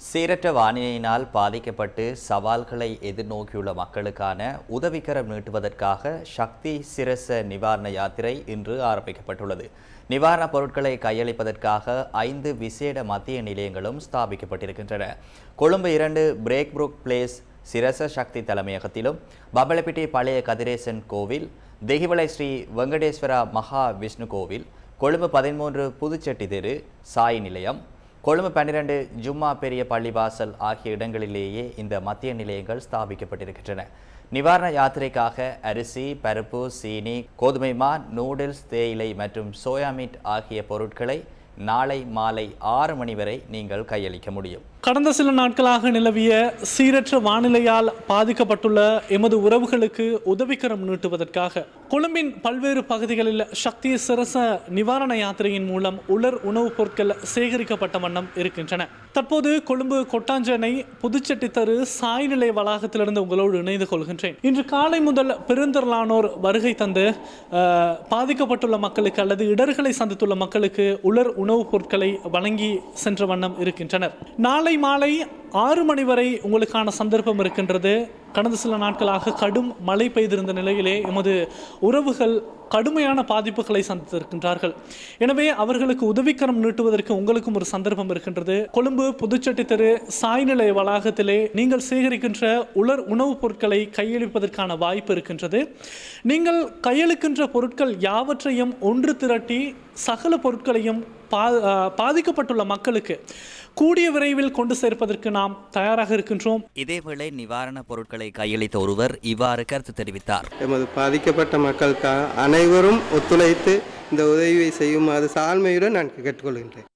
சீரற்ற வானிலையினால் பாதிக்கப்பட்டு சவால்களை எதிர்நோக்கியுள்ள மக்களுக்கான உதவிக்கரம் நீட்டுவதற்காக சக்தி சிரச நிவாரண யாத்திரை இன்று ஆரம்பிக்கப்பட்டுள்ளது. நிவாரணப் பொருட்களை கையளிப்பதற்காக 5 விசேட மத்திய நிலையங்களும் ஸ்தாபிக்கப்பட்டிருக்கின்றன. கொழும்பு 2 பிரேக்புரூக் பிளேஸ் சிரச சக்தி தலைமையகத்திலும், பம்பலப்பிட்டி பழைய கதிரேசன் கோவில், தெஹிவளை ஸ்ரீ வெங்கடேஸ்வரா மகா விஷ்ணு கோவில், கொழும்பு 13 புதுச்செட்டி தெரு சாய் நிலையம், கொழும்பு 12 ஜும்மா பெரிய பள்ளிவாசல் ஆகிய இடங்களிலேயே இந்த மத்திய நிலையங்கள் ஸ்தாபிக்கப்பட்டிருக்கின்றன. நிவாரண யாத்திரைக்காக அரிசி, பருப்பு, சீனி, கோதுமை மா, நூடுல்ஸ், தேயிலை மற்றும் சோயா மீட் ஆகிய பொருட்களை நாளை மாலை 6 மணி வரை நீங்கள் கையளிக்க முடியும். கடந்த சில நாட்களாக நிலவிய சீரற்ற வானிலையால் பாதிக்கப்பட்டுள்ள எமது உறவுகளுக்கு உதவிக்கரம் நீட்டுவதற்காக கொழும்பின் பல்வேறு பகுதிகளில் சக்தி சிரச நிவாரண யாத்திரையின் மூலம் உலர் உணவுப் பொருட்கள் சேகரிக்கப்பட்ட வண்ணம் இருக்கின்றன. தற்போது கொழும்பு கொட்டாஞ்சேனை புதுச்செட்டி தெரு சாய் நிலைய வளாகத்திலிருந்து உங்களோடு இணைந்து கொள்கின்றேன். இன்று காலை முதல் பெருந்திரளானோர் வருகை தந்து பாதிக்கப்பட்டுள்ள மக்களுக்கு அல்லது இடர்களை சந்தித்துள்ள மக்களுக்கு உலர் உணவுப் பொருட்களை வழங்கி சென்ற வண்ணம் இருக்கின்றனர். நாளை மாலை 6 மணி வரை உங்களுக்கான சந்தர்ப்பம் இருக்கின்றது. கடந்த சில நாட்களாக கடும் மழை பெய்திருந்த நிலையிலே எமது உறவுகள் கடுமையான பாதிப்புகளை சந்தித்திருக்கின்றார்கள். எனவே அவர்களுக்கு உதவிக்கரம் நீட்டுவதற்கு உங்களுக்கும் ஒரு சந்தர்ப்பம் இருக்கின்றது. கொழும்பு புதுச்செட்டி தெரு சாய் நிலைய வளாகத்திலே நீங்கள் சேகரிக்கின்ற உலர் உணவுப் பொருட்களை கையளிப்பதற்கான வாய்ப்பு இருக்கின்றது. நீங்கள் கையளிக்கின்ற பொருட்கள் யாவற்றையும் ஒன்று திரட்டி சகல பொருட்களையும் பாதிக்கப்பட்டுள்ள மக்களுக்கு கூடிய விரைவில் கொண்டு சேர்ப்பதற்கு நாம் தயாராக இருக்கின்றோம். இதேவேளை நிவாரணப் பொருட்களை கையளித்த ஒருவர் இவ்வாறு கருத்து தெரிவித்தார். எமது பாதிக்கப்பட்ட மக்களுக்காக அனைவரும் ஒத்துழைத்து இந்த உதவியை செய்யுமாறு தாழ்மையுடன் நான் கேட்டுக்கொள்கின்றேன்.